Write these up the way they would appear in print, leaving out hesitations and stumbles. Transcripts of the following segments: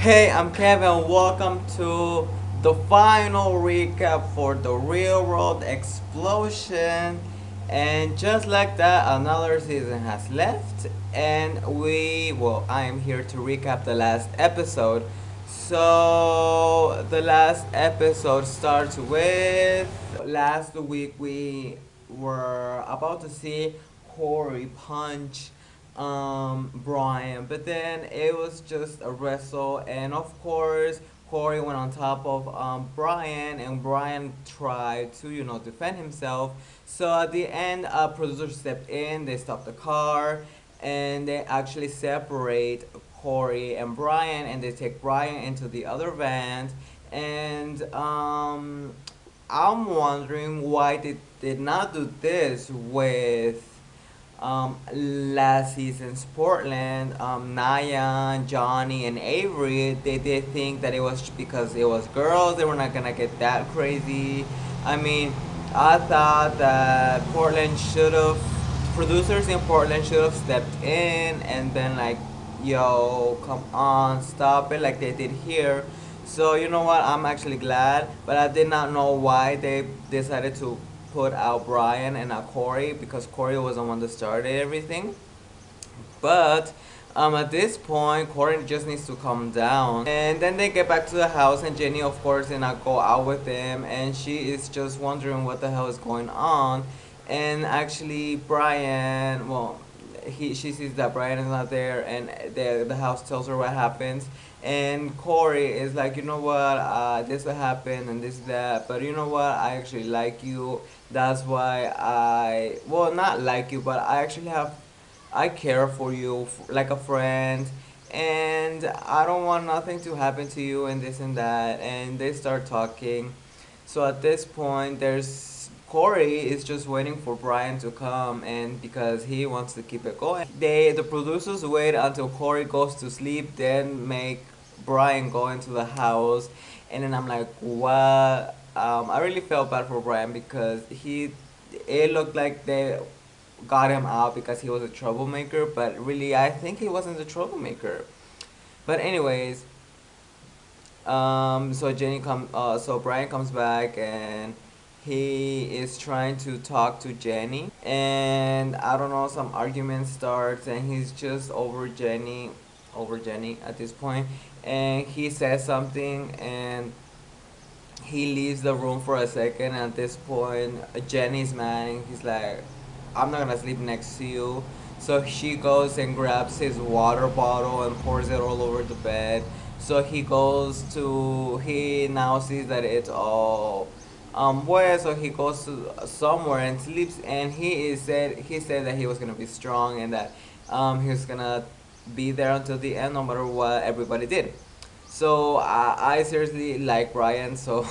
Hey, I'm Kevin. Welcome to the final recap for the real world explosion. And just like that, another season has left, and I am here to recap the last episode. So, the last episode starts with last week we were about to see Corey punch Brian, but then it was just a wrestle, and of course Corey went on top of Brian, and Brian tried to defend himself. So at the end, producers stepped in, they stopped the car, and they actually separate Corey and Brian, and they take Brian into the other van, and I'm wondering why they did not do this with last season's Portland. Naya, Johnny, and Avery, they did think that it was because it was girls, they were not gonna get that crazy. I mean, I thought that producers in Portland should have stepped in and been like, yo, come on, stop it, like they did here. So you know what? I'm actually glad, but I did not know why they decided to put out Brian and not Corey, because Corey was the one that started everything. But at this point, Corey just needs to calm down. And then they get back to the house, and Jenny, of course, did not go out with them, and she is just wondering what the hell is going on. And actually, Brian, well, she sees that Brian is not there, and the house tells her what happens. And Corey is like, you know what, this will happen and this that, but you know what, I actually like you. That's why well, not like you, but I care for you like a friend, and I don't want nothing to happen to you and this and that. And they start talking. So at this point, there's Corey is just waiting for Brian to come, and because he wants to keep it going, the producers wait until Corey goes to sleep, then make Brian go into the house, and then I'm like, what? I really felt bad for Brian because it looked like they got him out because he was a troublemaker, but really I think he wasn't a troublemaker. But anyways, so Brian comes back, and he is trying to talk to Jenny, and I don't know, some argument starts, and he's just over Jenny at this point, and he says something, and he leaves the room for a second. At this point, Jenny's mad, and he's like, I'm not gonna sleep next to you. So she goes and grabs his water bottle and pours it all over the bed. So he now sees that it's all wet. So he goes to somewhere and sleeps. And he said that he was gonna be strong, and that he was gonna be there until the end, no matter what everybody did. So I seriously like Brian, so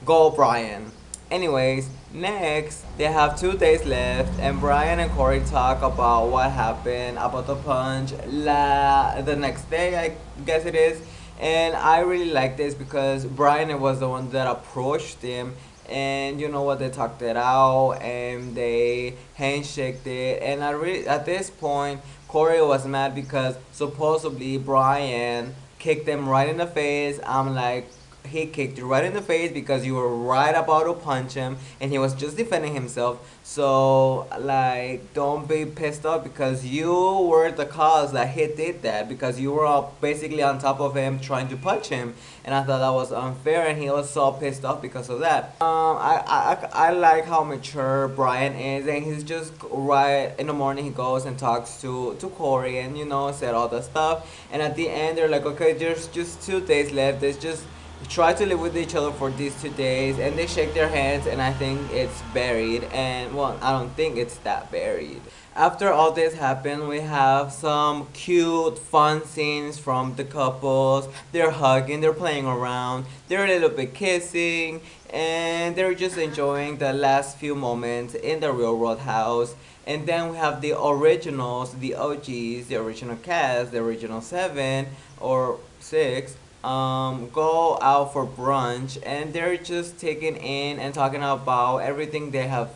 go Brian. Anyways, next they have 2 days left, and Brian and Corey talk about what happened, about the punch the next day, I guess it is. And I really like this because Brian was the one that approached him, and you know what, they talked it out and they handshaked it. And at this point, Corey was mad because supposedly Brian kicked him right in the face. I'm like, he kicked you right in the face because you were right about to punch him, and he was just defending himself. So like, don't be pissed off because you were the cause that he did that, because you were basically on top of him trying to punch him. And I thought that was unfair, and he was so pissed off because of that. I like how mature Brian is, and he's just right in the morning, he goes and talks to Corey, and said all the stuff. And at the end, they're like, okay, there's just 2 days left, there's just try to live with each other for these 2 days. And they shake their hands, and I think it's buried. And well, I don't think it's that buried. After all this happened, we have some cute fun scenes from the couples. They're hugging, they're playing around, they're a little bit kissing, and they're just enjoying the last few moments in the real world house. And then we have the originals, the OGs, the original cast, the original seven or six, go out for brunch, and they're just taking in and talking about everything they have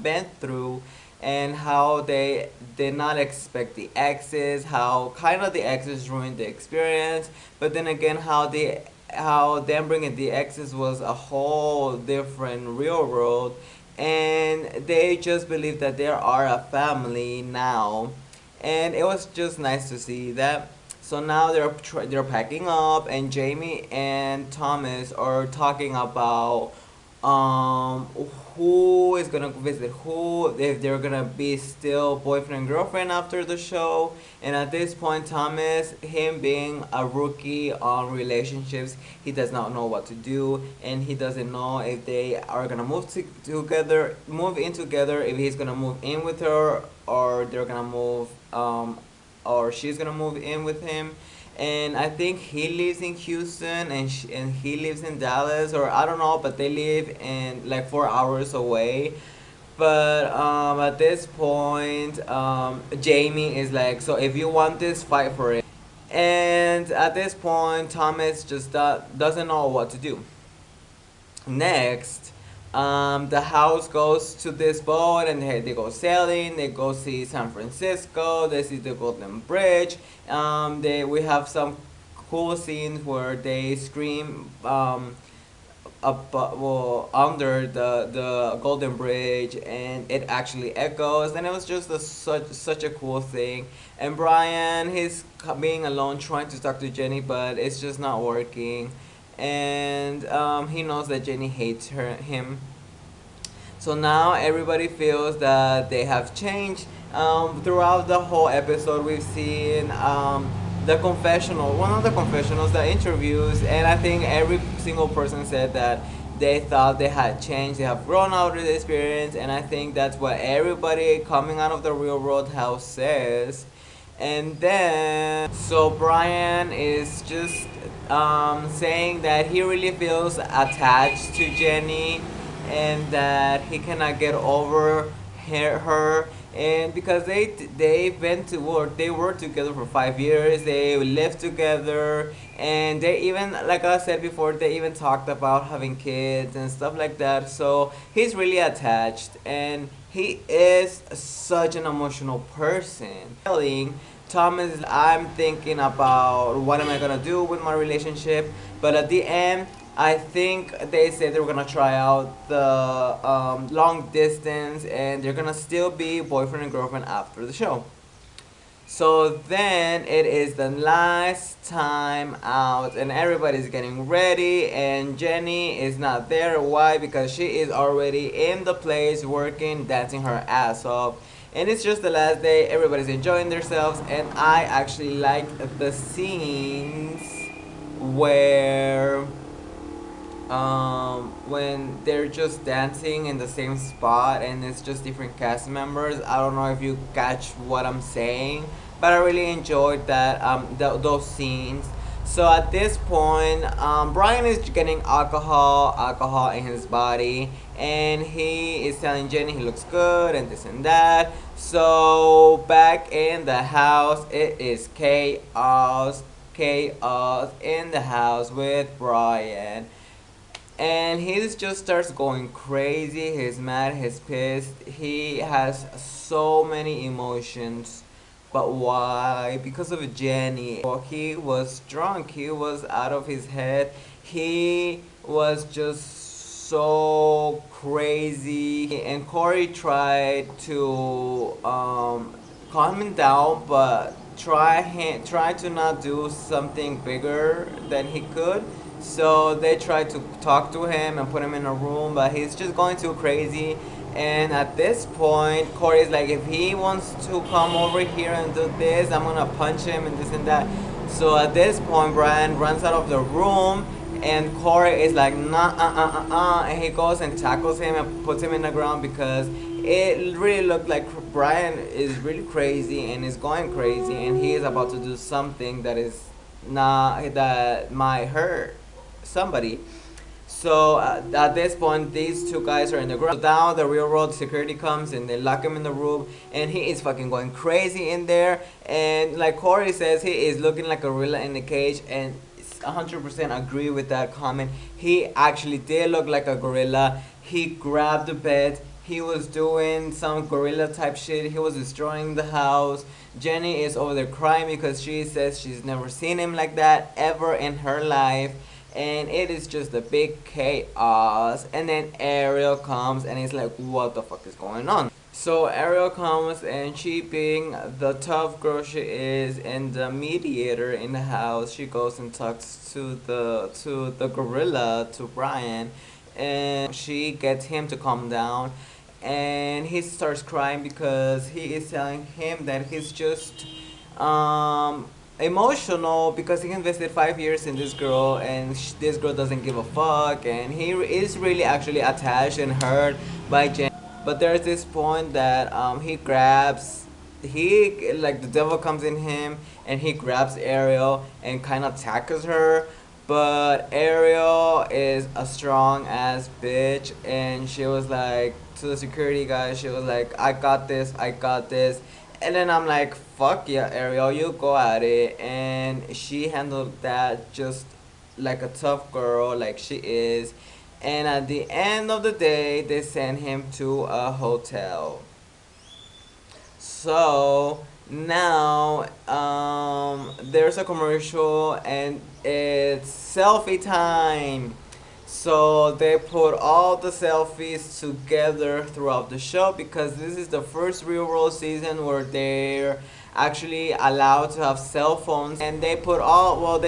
been through. and how they did not expect the exes, how kind of the exes ruined the experience, but then again how them bringing the exes was a whole different real world, and they just believe that they are a family now, and it was just nice to see that. So now they're packing up, and Jamie and Thomas are talking about um who is gonna visit who, if they're gonna be still boyfriend and girlfriend after the show. And at this point, Thomas, him being a rookie on relationships, he does not know what to do, and he doesn't know if they are gonna move in together, if he's gonna move in with her, or they're gonna move or she's gonna move in with him. And I think he lives in Houston, and he lives in Dallas, or I don't know, but they live in like 4 hours away. But at this point, Jamie is like, so if you want this, fight for it. And at this point, Thomas just doesn't know what to do. Next, the house goes to this boat, and they go sailing. They go see San Francisco. They see the Golden Bridge. We have some cool scenes where they scream well, under the Golden Bridge, and it actually echoes, and it was just such a cool thing. And Brian, he's being alone trying to talk to Jenny, but it's just not working, and he knows that Jenny hates him. So now everybody feels that they have changed. Throughout the whole episode, we've seen one of the confessionals, the interviews, and I think every single person said that they thought they had changed, they have grown out of the experience, and I think that's what everybody coming out of the real world house says. And then, so Brian is just saying that he really feels attached to Jenny, and that he cannot get over her. And because they were together for 5 years, they lived together, and they even, like I said before, they even talked about having kids and stuff like that. So he's really attached, and he is such an emotional person. Telling Thomas, I'm thinking about what am I gonna do with my relationship, but at the end, I think they said they were gonna try out the long distance, and they're gonna still be boyfriend and girlfriend after the show. So then it is the last time out, and everybody's getting ready, and Jenny is not there. Why? Because she is already in the place working, dancing her ass off. And it's just the last day, everybody's enjoying themselves, and I actually like the scenes where when they're just dancing in the same spot, and it's just different cast members. I don't know if you catch what I'm saying, but I really enjoyed that those scenes. So at this point, Brian is getting alcohol in his body, and he is telling Jenny he looks good and this and that. So back in the house, it is chaos in the house with Brian. And he just starts going crazy. He's mad, he's pissed. He has so many emotions. But why? Because of Jenny. Well, he was drunk. He was out of his head. He was just so crazy. And Corey tried to calm him down, but try to not do something bigger than he could. So they tried to talk to him and put him in a room, but he's just going too crazy. And at this point, Corey's like, if he wants to come over here and do this, I'm gonna punch him and this and that. So at this point, Brian runs out of the room, and Corey is like, nah, and he goes and tackles him and puts him in the ground, because it really looked like Brian is really crazy and is going crazy, and he is about to do something that might hurt somebody. So at this point, these two guys are in the ground. So now the real world security comes, and they lock him in the room, and he is fucking going crazy in there. And like Corey says, he is looking like a gorilla in the cage, and 100% agree with that comment. He actually did look like a gorilla. He grabbed the bed, he was doing some gorilla type shit. He was destroying the house. Jenny is over there crying because she says she's never seen him like that ever in her life. And it is just a big chaos. And then Ariel comes and he's like, what the fuck is going on? So Ariel comes and she, being the tough girl she is and the mediator in the house, she goes and talks to the gorilla, to Brian, and she gets him to calm down. And he starts crying because he is telling him that he's just emotional because he invested 5 years in this girl, and this girl doesn't give a fuck, and he is really actually attached and hurt by Jen. But there's this point that he, like, the devil comes in him and he grabs Ariel and kind of tackles her. But Ariel is a strong ass bitch, and she was like, to the security guy, she was like, I got this, I got this. And then I'm like, fuck yeah, Ariel, you go at it. And she handled that just like a tough girl, like she is. And at the end of the day, they send him to a hotel. So now there's a commercial and it's selfie time. So they put all the selfies together throughout the show because this is the first real world season where they're actually allowed to have cell phones, and they show all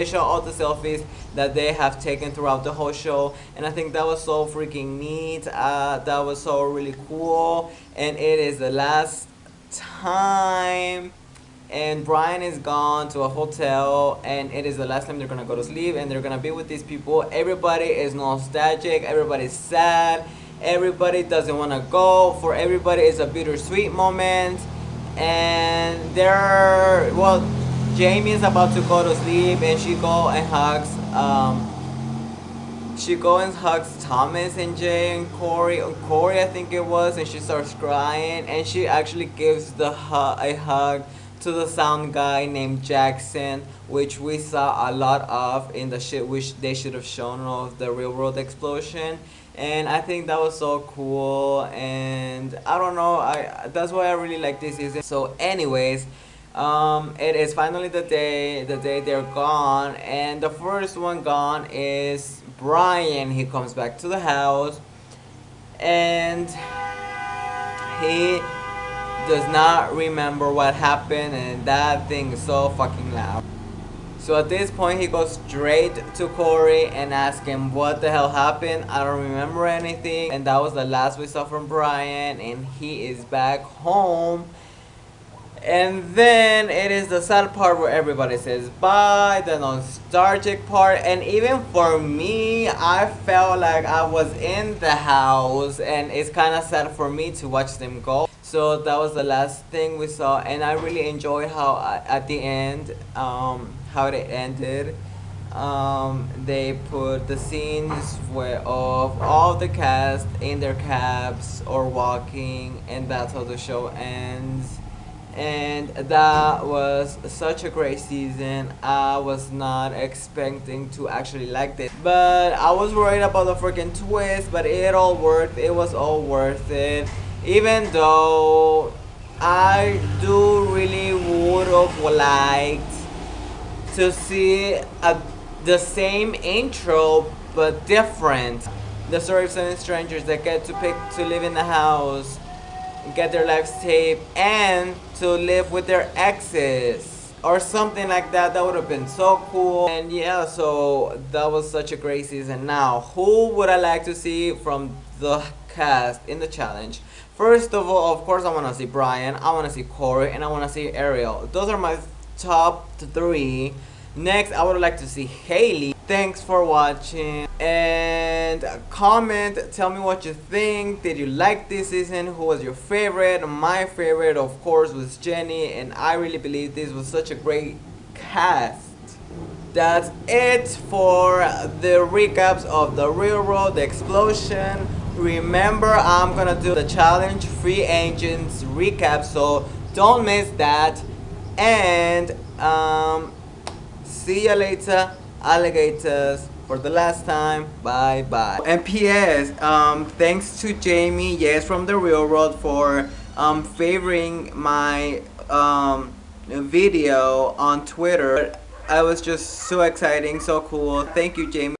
the selfies that they have taken throughout the whole show. And I think that was so freaking neat. That was so really cool. And it is the last time, and Brian is gone to a hotel, and it is the last time they're gonna go to sleep and they're gonna be with these people. Everybody is nostalgic, everybody's sad, everybody doesn't want to go. For everybody it's a bittersweet moment. And Jamie is about to go to sleep, and she go and hugs Thomas and Jay and Corey, I think it was, and she starts crying, and she actually gives a hug to the sound guy named Jackson, which we saw a lot of in the shit which they should have shown of the real world explosion. And I think that was so cool, and I don't know, that's why I really like this season. So anyways, it is finally the day they're gone, and the first one gone is Brian. He comes back to the house, and he does not remember what happened, and that thing is so fucking loud. So at this point, he goes straight to Corey and asks him what the hell happened. I don't remember anything. And that was the last we saw from Brian, and he is back home. And then it is the sad part where everybody says bye, the nostalgic part. And even for me, I felt like I was in the house, and it's kind of sad for me to watch them go. So that was the last thing we saw, and I really enjoyed how at the end, how it ended. They put the scenes of all the cast in their cabs or walking, and that's how the show ends. And that was such a great season. I was not expecting to actually like this, but I was worried about the freaking twist, but it all worked. It was all worth it, even though I do really would have liked to see the same intro but different. The story of 7 strangers that get to pick to live in the house, get their lives saved, and to live with their exes or something like that. That would have been so cool. And yeah, so that was such a great season. Now, who would I like to see from the cast in the challenge? First of all, of course, I want to see Brian, I want to see Corey, and I want to see Ariel. Those are my top 3. Next, I would like to see Haley. Thanks for watching, and comment, tell me what you think. Did you like this season? Who was your favorite? My favorite, of course, was Jenny, and I really believe this was such a great cast. That's it for the recaps of the real world explosion. Remember, I'm gonna do the challenge free agents recap, so don't miss that. And see you later. alligators for the last time. Bye bye. And P.S. Thanks to Jamie, yes, from the real world, for favoring my video on Twitter. I was just so exciting, so cool. Thank you, Jamie.